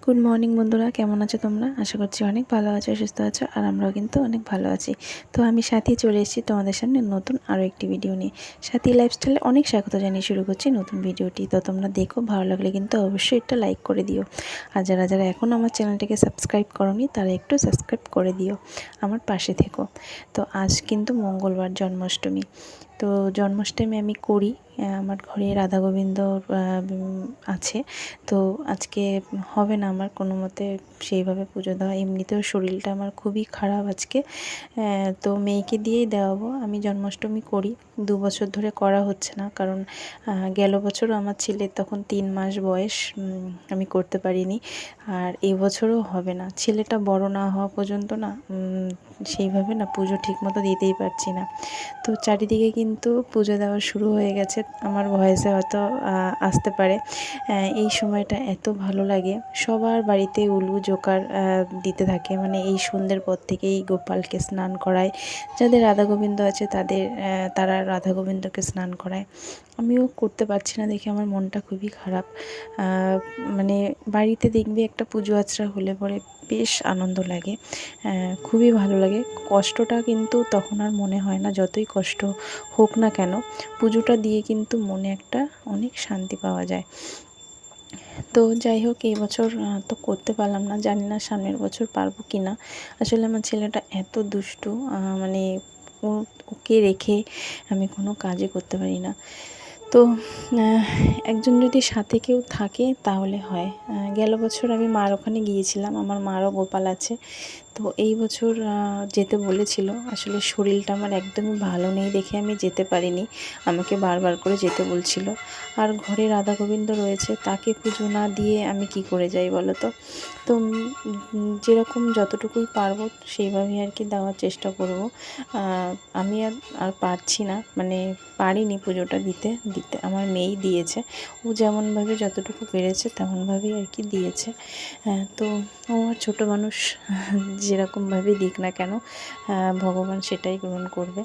Good morning বন্ধুরা, কেমন আছো তোমরা? আশা করছি অনেক ভালো আছো, সুস্থ আছো। আর আমরাও কিন্তু অনেক ভালো আছি। তো আমি সাথী চলে এসেছি তোমাদের সামনে নতুন আরও একটি ভিডিও নিয়ে। সাথী লাইফস্টাইলে অনেক স্বাগত জানিয়ে শুরু করছি নতুন ভিডিওটি। তো তোমরা দেখো, ভালো লাগলে কিন্তু অবশ্যই একটা লাইক করে দিও। আর যারা যারা এখনও আমার চ্যানেলটিকে সাবস্ক্রাইব করোনি তারা একটু সাবস্ক্রাইব করে দিও, আমার পাশে থেকো। তো আজ কিন্তু মঙ্গলবার, জন্মাষ্টমী। তো জন্মাষ্টমী আমি করি, আমার ঘরে রাধা গোবিন্দ আছে। তো আজকে হবে না আমার কোনো মতে সেইভাবে পুজো দেওয়া। এমনিতেও শরীরটা আমার খুবই খারাপ আজকে। তো মেয়েকে দিয়েই দেওয়াবো। আমি জন্মাষ্টমী করি, 2 বছর ধরে করা হচ্ছে না, কারণ গেল বছরও আমার ছেলের তখন 3 মাস বয়স, আমি করতে পারিনি। আর এবছরও হবে না, ছেলেটা বড় না হওয়া পর্যন্ত না সেইভাবে না পুজো ঠিকমতো দিতেই পারছি না। তো চারিদিকে কিন্তু পুজো দেওয়া শুরু হয়ে গেছে, আমার ভয়েসে হয়তো আসতে পারে। এই সময়টা এত ভালো লাগে, সবার বাড়িতে উলু জোকার দিতে থাকে। মানে এই সন্ধ্যের পর থেকেই গোপালকে স্নান করায়, যাদের রাধা গোবিন্দ আছে তারা রাধা গোবিন্দকে স্নান করায়। আমিও করতে পারছি না দেখে আমার মনটা খুবই খারাপ। মানে বাড়িতে দেখবে একটা পুজো আচরা হলে পরে বেশ আনন্দ লাগে, খুবই ভালো লাগে। কষ্টটা কিন্তু তখন আর মনে হয় না, যতই কষ্ট হোক না কেন পুজোটা দিয়ে কিন্তু মনে একটা অনেক শান্তি পাওয়া যায়। তো যাই হোক, এই বছর তো করতে পারলাম না, জানি না সামনের বছর পারবো কি না। আসলে আমার ছেলেটা এত দুষ্টু, মানে ওকে রেখে আমি কোনো কাজই করতে পারি না। তো একজন যদি সাথে কেউ থাকে তাহলে হয়। গেল বছর আমি মার ওখানে গিয়েছিলাম, আমার মারও গোপাল আছে। তো এই বছর যেতে বলেছিল, আসলে শরীরটা আমার একদমই ভালো নেই দেখে আমি যেতে পারিনি, আমাকে বারবার করে যেতে বলছিল। আর ঘরে রাধা গোবিন্দ রয়েছে, তাকে পুজো না দিয়ে আমি কি করে যাই বলো তো। তো যেরকম যতটুকুই পারবো সেইভাবেই আর কি দেওয়ার চেষ্টা করব। আমি আর পারছি না, মানে পারিনি পুজোটা দিতে আমার মেয়েই দিয়েছে। ও যেমনভাবে যতটুকু পেরেছে তেমনভাবেই আর কি দিয়েছে। তো ও আর ছোটো মানুষ, যেরকমভাবে দিক না কেন ভগবান সেটাই গ্রহণ করবে।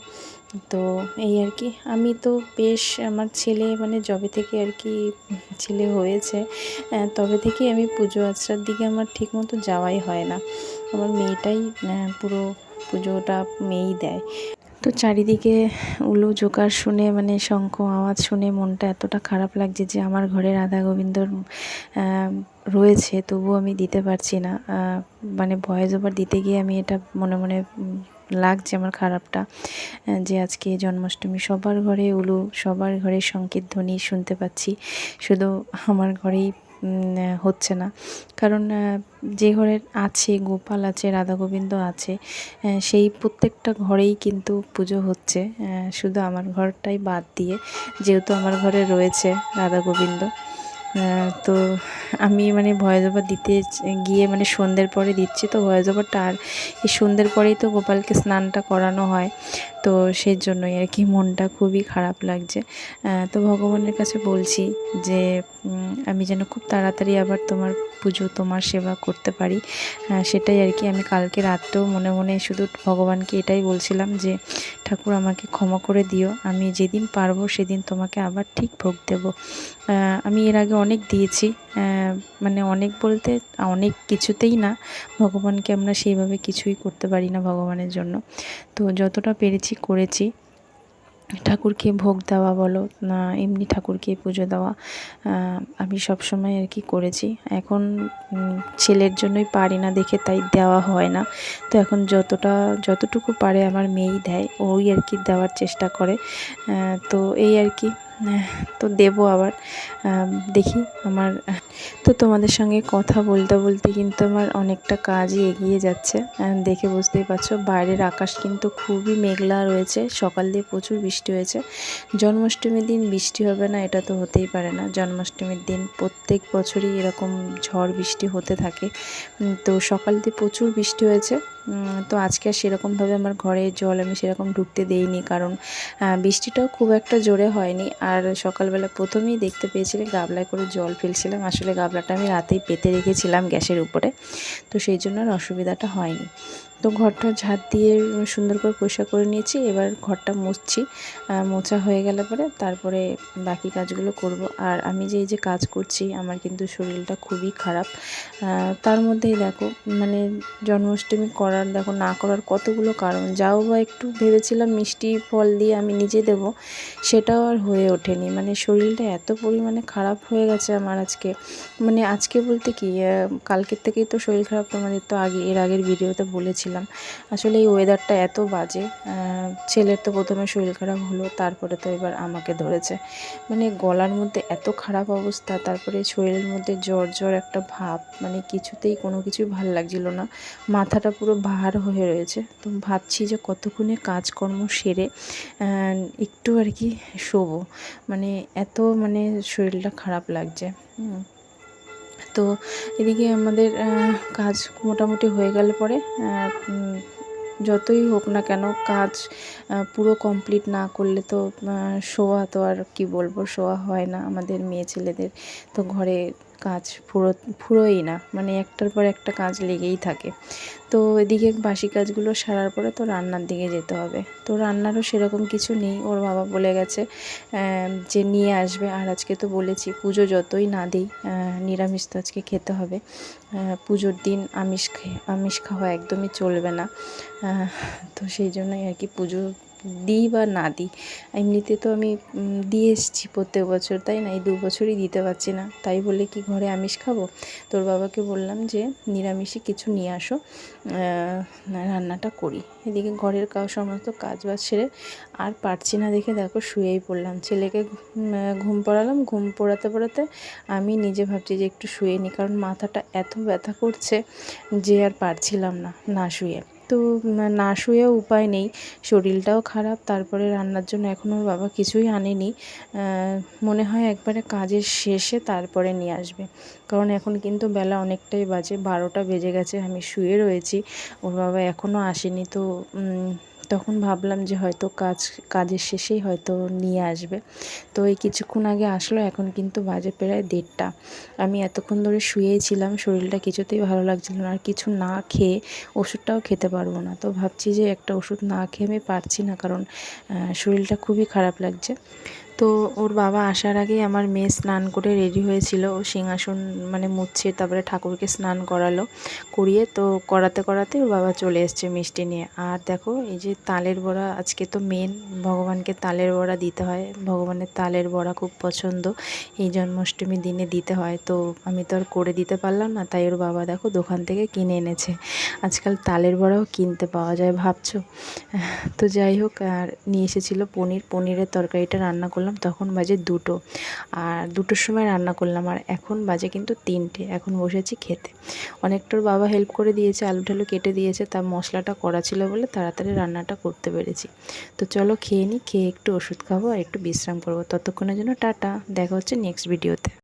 তো এই আর কি। আমি তো বেশ, আমার ছেলে মানে যবে থেকে আর কি ছেলে হয়েছে তবে থেকেই আমি পুজো আচরার দিকে আমার ঠিকমতো যাওয়াই হয় না। আমার মেয়েটাই পুরো পুজোটা মেয়েই দেয়। তো চারিদিকে উলু জোকার শুনে, মানে শঙ্খ আওয়াজ শুনে মনটা এতটা খারাপ লাগছে যে আমার ঘরে রাধা গোবিন্দর রয়েছে, তবুও আমি দিতে পারছি না। মানে ভয়েস ওভার দিতে গিয়ে আমি এটা মনে মনে লাগছে আমার খারাপটা, যে আজকে জন্মাষ্টমী, সবার ঘরে উলু, সবার ঘরে শঙ্খের ধ্বনি শুনতে পাচ্ছি, শুধু আমার ঘরেই হচ্ছে না। কারণ যে ঘরে আছে গোপাল আছে, রাধা গোবিন্দ আছে, সেই প্রত্যেকটা ঘরেই কিন্তু পুজো হচ্ছে, শুধু আমার ঘরটাই বাদ দিয়ে, যেহেতু আমার ঘরে রয়েছে রাধা গোবিন্দ। তো আমি মানে ভয়েস ওভার দিতে গিয়ে, মানে সন্ধ্যের পরে দিচ্ছি তো ভয়েস ওভারটা, আর এই সন্ধ্যের পরেই তো গোপালকে স্নানটা করানো হয়। তো সেই জন্যই আর কি মনটা খুবই খারাপ লাগছে। তো ভগবানের কাছে বলছি যে আমি যেন খুব তাড়াতাড়ি আবার তোমার পুজো, তোমার সেবা করতে পারি। সেটাই আর কি। আমি কালকে রাত্রেও মনে মনে শুধু ভগবানকে এটাই বলছিলাম যে ঠাকুর আমাকে ক্ষমা করে দিও, আমি যেদিন পারবো সেদিন তোমাকে আবার ঠিক ভোগ দেব। আমি এর আগে অনেক দিয়েছি, মানে অনেক বলতে অনেক কিছুতেই না, ভগবানকে আমরা সেইভাবে কিছুই করতে পারি না ভগবানের জন্য। তো যতটা পেরেছি করেছি, ঠাকুরকে ভোগ দেওয়া বলো না এমনি ঠাকুরকে পুজো দেওয়া, আমি সব সময় আর কি করেছি। এখন ছেলের জন্যই পারি না দেখে তাই দেওয়া হয় না। তো এখন যতটুকু পারে আমার মেয়েই দেয়, ওই আর কি দেওয়ার চেষ্টা করে। তো এই আর কি। তো দেবো আবার, দেখি আমার। তো তোমাদের সঙ্গে কথা বলতে বলতে কিন্তু আমার অনেকটা কাজই এগিয়ে যাচ্ছে, দেখে বুঝতেই পারছো। বাইরের আকাশ কিন্তু খুবই মেঘলা রয়েছে, সকাল দিয়ে প্রচুর বৃষ্টি হয়েছে। জন্মাষ্টমীর দিন বৃষ্টি হবে না এটা তো হতেই পারে না, জন্মাষ্টমীর দিন প্রত্যেক বছরই এরকম ঝড় বৃষ্টি হতে থাকে। তো সকাল দিয়ে প্রচুর বৃষ্টি হয়েছে। তো আজকে আর সেরকমভাবে আমার ঘরে জল আমি সেরকম ঢুকতে দেইনি, কারণ বৃষ্টিটাও খুব একটা জোরে হয়নি। আর সকালবেলা প্রথমেই দেখতে পেয়েছিলে গাবলায় করে জল ফেলছিলাম, আসলে গাবলাটা আমি রাতেই পেতে রেখেছিলাম গ্যাসের উপরে, তো সেই জন্য আর অসুবিধাটা হয়নি। তো ঘরটা ঝাঁট দিয়ে সুন্দর করে পরিষ্কার করে নিয়েছি। এবার ঘরটা মুছছি, মোছা হয়ে গেলে পরে তারপরে বাকি কাজগুলো করব। আর আমি যে এই যে কাজ করছি, আমার কিন্তু শরীরটা খুবই খারাপ। তার মধ্যেই দেখো মানে জন্মাষ্টমী করার দেখো না করার কতগুলো কারণ। যাও বা একটু ভেবেছিলাম মিষ্টি ফল দিয়ে আমি নিজে দেব, সেটাও আর হয়ে ওঠেনি। মানে শরীরটা এত পরিমাণে খারাপ হয়ে গেছে আমার আজকে, মানে আজকে বলতে কি কালকের থেকেই তো শরীর খারাপ, তোমাদের তো এর আগের ভিডিওতে বলেছিলাম। আসলে এই ওয়েদারটা এত বাজে, ছেলের তো প্রথমে শরীর খারাপ হলো, তারপরে তো এবার আমাকে ধরেছে। মানে গলার মধ্যে এত খারাপ অবস্থা, তারপরে শরীরের মধ্যে জ্বর জ্বর একটা ভাব, মানে কিছুতেই কোনো কিছুই ভাল লাগছিল না, মাথাটা পুরো ভার হয়ে রয়েছে। তো ভাবছি যে কতক্ষণে কাজকর্ম সেরে একটু আর কি শোবো, মানে এত মানে শরীরটা খারাপ লাগছে। তো এদিকে আমাদের কাজ মোটামুটি হয়ে গেলে পরে যতই হোক না কেন কাজ পুরো কমপ্লিট না করলে তো শোয়া তো আর কি বলবো, শোয়া হয় না আমাদের মেয়ে ছেলেদের। তো ঘরে কাজ ফুরোই না, মানে একটার পর একটা কাজ লেগেই থাকে। তো এদিকে বাসি কাজগুলো সারার পরে তো রান্নার দিকে যেতে হবে। তো রান্নারও সেরকম কিছু নেই, ওর বাবা বলে গেছে যে নিয়ে আসবে। আর আজকে তো বলেছি পুজো যতই না দিই নিরামিষ তো আজকে খেতে হবে। পুজোর দিন আমিষ খাওয়া একদমই চলবে না। তো সেই জন্যই আর কি পুজো দিই বা না দিই, এমনিতে তো আমি দিয়ে এসেছি প্রত্যেক বছর, তাই না? এই 2 বছরই দিতে পারছি না, তাই বলে কি ঘরে আমিষ খাবো? তোর বাবাকে বললাম যে নিরামিষই কিছু নিয়ে আসো, রান্নাটা করি। এদিকে ঘরের সমস্ত কাজ বাজ সেরে আর পারছি না দেখে দেখো শুয়েই পড়লাম। ছেলেকে ঘুম পড়ালাম, ঘুম পড়াতে আমি নিজে ভাবছি যে একটু শুয়ে নিই, কারণ মাথাটা এত ব্যথা করছে যে আর পারছিলাম না শুয়ে। তো না শুয়েও উপায় নেই, শরীরটাও খারাপ, তারপরে রান্নার জন্য এখনও ওর বাবা কিছুই আনেনি। মনে হয় একবারে কাজের শেষে তারপরে নিয়ে আসবে, কারণ এখন কিন্তু বেলা অনেকটাই বাজে, 12টা বেজে গেছে, আমি শুয়ে রয়েছি, ওর বাবা এখনও আসেনি। তো তখন ভাবলাম যে হয়তো কাজের শেষেই হয়তো নিয়ে আসবে। তো এই কিছুক্ষণ আগে আসলো, এখন কিন্তু বাজে প্রায় 1:30। আমি এতক্ষণ ধরে শুয়েই ছিলাম, শরীরটা কিছুতেই ভালো লাগছিল না, আর কিছু না খেয়ে ওষুধটাও খেতে পারবো না। তো ভাবছি যে একটা ওষুধ না খেয়ে আমি পারছি না, কারণ শরীরটা খুবই খারাপ লাগছে। তো ওর বাবা আসার আগেই আমার মেয়ে স্নান করে রেডি হয়েছিল, ও সিংহাসন মানে মুছছে, তারপরে ঠাকুরকে স্নান করিয়ে তো করাতে ওর বাবা চলে এসছে মিষ্টি নিয়ে। আর দেখো এই যে তালের বড়া, আজকে তো মেন ভগবানকে তালের বড়া দিতে হয়, ভগবানের তালের বড়া খুব পছন্দ, এই জন্মাষ্টমীর দিনে দিতে হয়। তো আমি তো আর করে দিতে পারলাম না, তাই ওর বাবা দেখো দোকান থেকে কিনে এনেছে। আজকাল তালের বড়াও কিনতে পাওয়া যায়, ভাবছো? তো যাই হোক, আর নিয়ে এসেছিলো পনিরের তরকারিটা রান্না করলাম, তখন বাজে 2টো, আর 2টোর সময় রান্না করলাম, আর এখন বাজে কিন্তু 3টে। এখন বসেছি খেতে। অনেকটার বাবা হেল্প করে দিয়েছে, আলু ঠালু কেটে দিয়েছে, তার মশলাটা করা ছিল বলে তাড়াতাড়ি রান্নাটা করতে পেরেছি। তো চলো খেয়ে নিই, খেয়ে একটু ওষুধ খাবো আর একটু বিশ্রাম করবো। ততক্ষণের জন্য টাটা, দেখা হচ্ছে নেক্সট ভিডিওতে।